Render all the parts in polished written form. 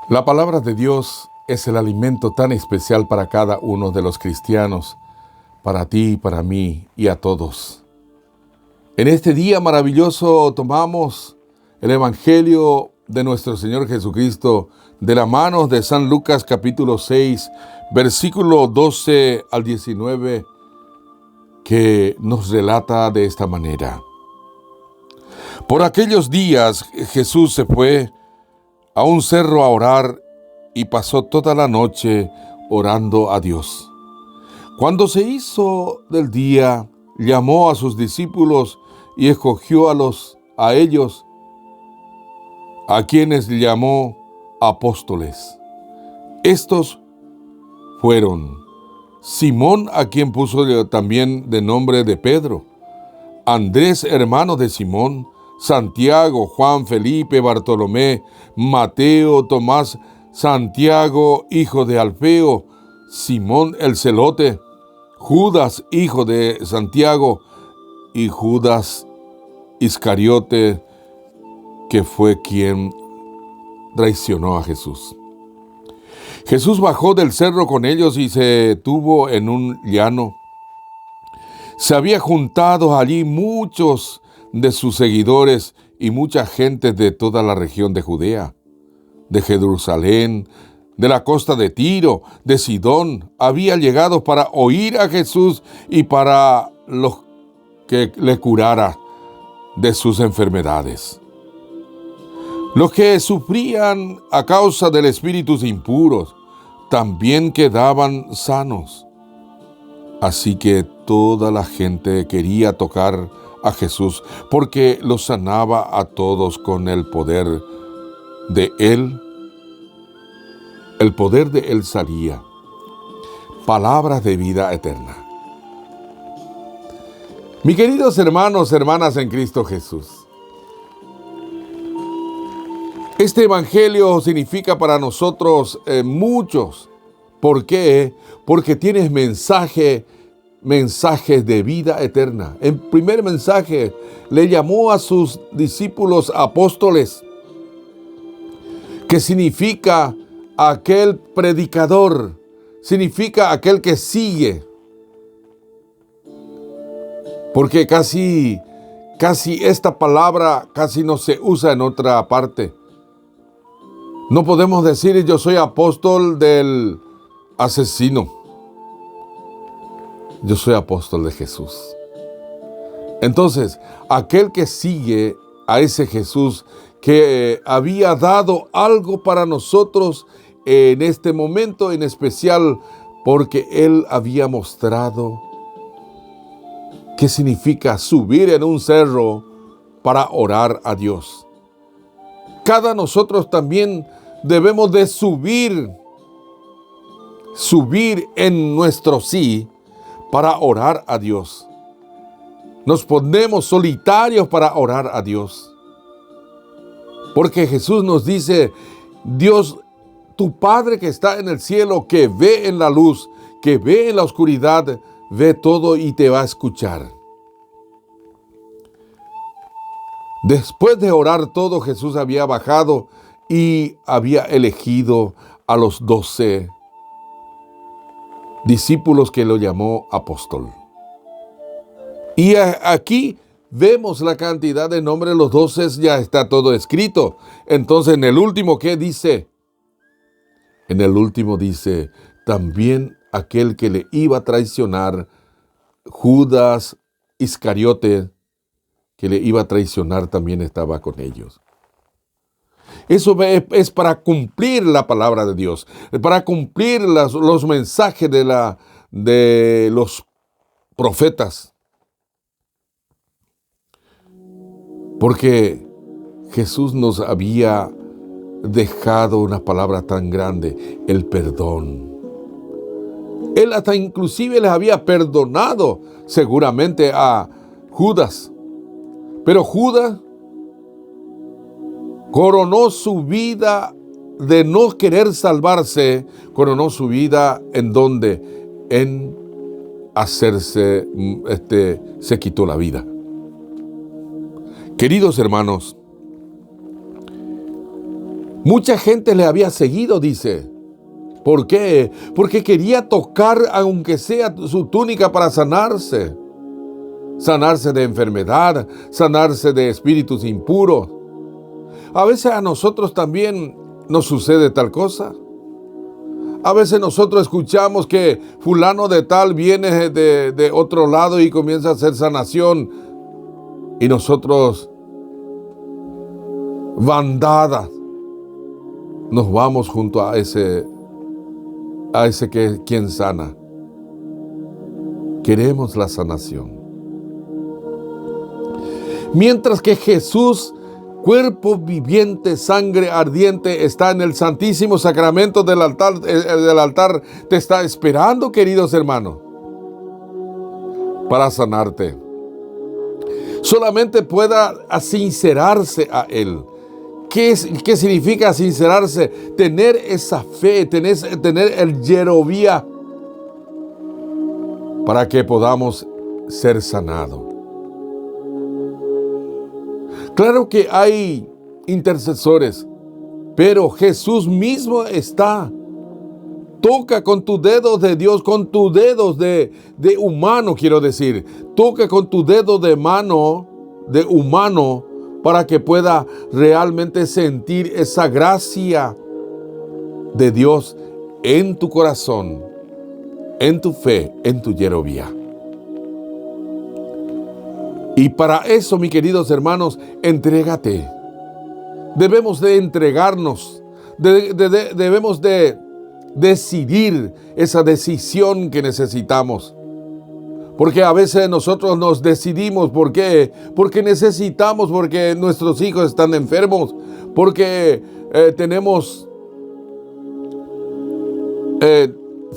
La palabra de Dios es el alimento tan especial para cada uno de los cristianos, para ti, para mí y a todos. En este día maravilloso tomamos el Evangelio de nuestro Señor Jesucristo de la mano de San Lucas capítulo 6, versículo 12 al 19, que nos relata de esta manera. Por aquellos días Jesús se fue a un cerro a orar y pasó toda la noche orando a Dios. Cuando se hizo del día, llamó a sus discípulos y escogió a ellos, a quienes llamó apóstoles. Estos fueron Simón, a quien puso también de nombre de Pedro, Andrés, hermano de Simón, Santiago, Juan, Felipe, Bartolomé, Mateo, Tomás, Santiago, hijo de Alfeo, Simón el celote, Judas, hijo de Santiago, y Judas Iscariote, que fue quien traicionó a Jesús. Jesús bajó del cerro con ellos y se detuvo en un llano. Se había juntado allí muchos de sus seguidores y mucha gente de toda la región de Judea, de Jerusalén, de la costa de Tiro, de Sidón. Había llegado para oír a Jesús y para los que le curara de sus enfermedades. Los que sufrían a causa de espíritus impuros también quedaban sanos. Así que toda la gente quería tocar a Jesús porque los sanaba a todos con el poder de Él. El poder de Él salía. Palabras de vida eterna. Mis queridos hermanos, hermanas en Cristo Jesús, este evangelio significa para nosotros muchos. ¿Por qué? Porque tiene mensajes de vida eterna. El primer mensaje le llamó a sus discípulos apóstoles, que significa aquel predicador, significa aquel que sigue. Porque casi esta palabra casi no se usa en otra parte. No podemos decir yo soy apóstol del asesino. Yo soy apóstol de Jesús. Entonces, aquel que sigue a ese Jesús que había dado algo para nosotros en este momento en especial, porque Él había mostrado qué significa subir en un cerro para orar a Dios. Cada nosotros también debemos de subir en nuestro sí para orar a Dios. Nos ponemos solitarios para orar a Dios. Porque Jesús nos dice, Dios, tu Padre que está en el cielo, que ve en la luz, que ve en la oscuridad, ve todo y te va a escuchar. Después de orar todo, Jesús había bajado y había elegido a los 12 discípulos que lo llamó apóstol. Y aquí vemos la cantidad de nombres, los 12 ya está todo escrito. Entonces en el último, ¿qué dice? En el último dice, también aquel que le iba a traicionar, Judas Iscariote, que le iba a traicionar, también estaba con ellos. Eso es para cumplir la palabra de Dios, para cumplir los mensajes de los profetas. Porque Jesús nos había dejado una palabra tan grande, el perdón. Él hasta inclusive les había perdonado seguramente a Judas. Pero Judas coronó su vida de no querer salvarse, coronó su vida ¿en dónde? En hacerse, se quitó la vida. Queridos hermanos, Mucha gente le había seguido, dice. ¿Por qué? Porque quería tocar, aunque sea su túnica, para sanarse. Sanarse de enfermedad, sanarse de espíritus impuros. A veces a nosotros también nos sucede tal cosa. A veces nosotros escuchamos que fulano de tal viene de otro lado y comienza a hacer sanación. Y nosotros, bandadas, nos vamos junto a ese quien sana. Queremos la sanación. Mientras que Jesús, cuerpo viviente, sangre ardiente, está en el Santísimo Sacramento del altar, te está esperando, queridos hermanos, para sanarte. Solamente pueda sincerarse a Él. ¿Qué significa sincerarse? Tener esa fe, tener el yerovía para que podamos ser sanados. Claro que hay intercesores, pero Jesús mismo está. Toca con tus dedos de Dios, con tus dedos de humano, quiero decir. Toca con tu dedo de mano, de humano, para que pueda realmente sentir esa gracia de Dios en tu corazón, en tu fe, en tu yerovía. Y para eso, mis queridos hermanos, entrégate. Debemos de entregarnos, debemos de decidir esa decisión que necesitamos. Porque a veces nosotros nos decidimos, ¿por qué? Porque necesitamos, porque nuestros hijos están enfermos, porque tenemos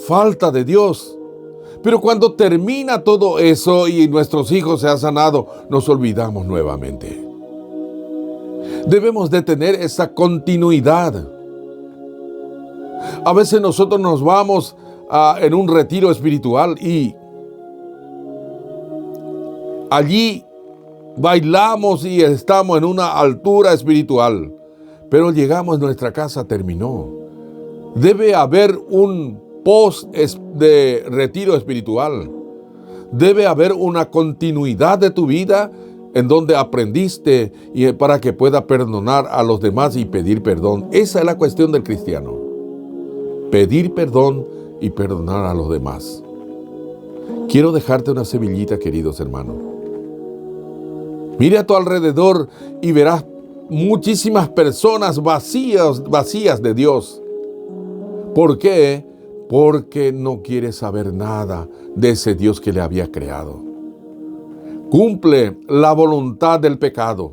falta de Dios. Pero cuando termina todo eso y nuestros hijos se han sanado, nos olvidamos nuevamente. Debemos de tener esa continuidad. A veces nosotros nos vamos en un retiro espiritual y allí bailamos y estamos en una altura espiritual, pero llegamos a nuestra casa, terminó. Debe haber un post de retiro espiritual. Debe haber una continuidad de tu vida en donde aprendiste y para que pueda perdonar a los demás y pedir perdón. Esa es la cuestión del cristiano. Pedir perdón y perdonar a los demás. Quiero dejarte una semillita, queridos hermanos. Mire a tu alrededor y verás muchísimas personas vacías de Dios. ¿Por qué? Porque no quiere saber nada de ese Dios que le había creado. Cumple la voluntad del pecado,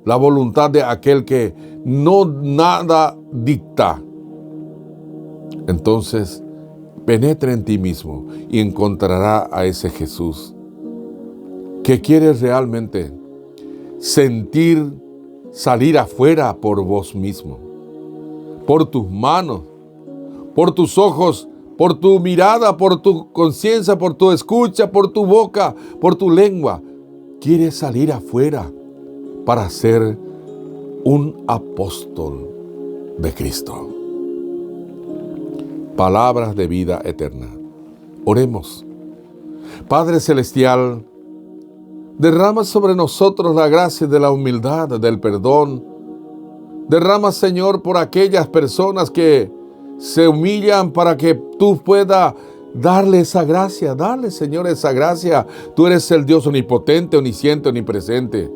la voluntad de aquel que no nada dicta. Entonces, penetra en ti mismo y encontrará a ese Jesús que quiere realmente sentir salir afuera por vos mismo, por tus manos, por tus ojos, por tu mirada, por tu conciencia, por tu escucha, por tu boca, por tu lengua. Quiere salir afuera para ser un apóstol de Cristo. Palabras de vida eterna. Oremos. Padre Celestial, derrama sobre nosotros la gracia de la humildad, del perdón. Derrama, Señor, por aquellas personas que se humillan para que tú puedas darle esa gracia. Dale, Señor, esa gracia. Tú eres el Dios omnipotente, omnisciente, omnipresente.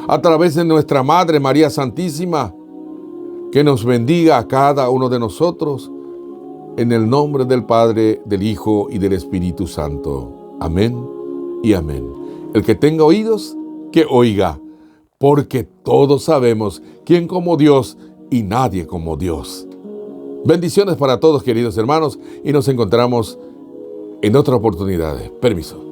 A través de nuestra Madre María Santísima, que nos bendiga a cada uno de nosotros, en el nombre del Padre, del Hijo y del Espíritu Santo. Amén y amén. El que tenga oídos, que oiga, porque todos sabemos quién como Dios y nadie como Dios. Bendiciones para todos, queridos hermanos, y nos encontramos en otra oportunidad. Permiso.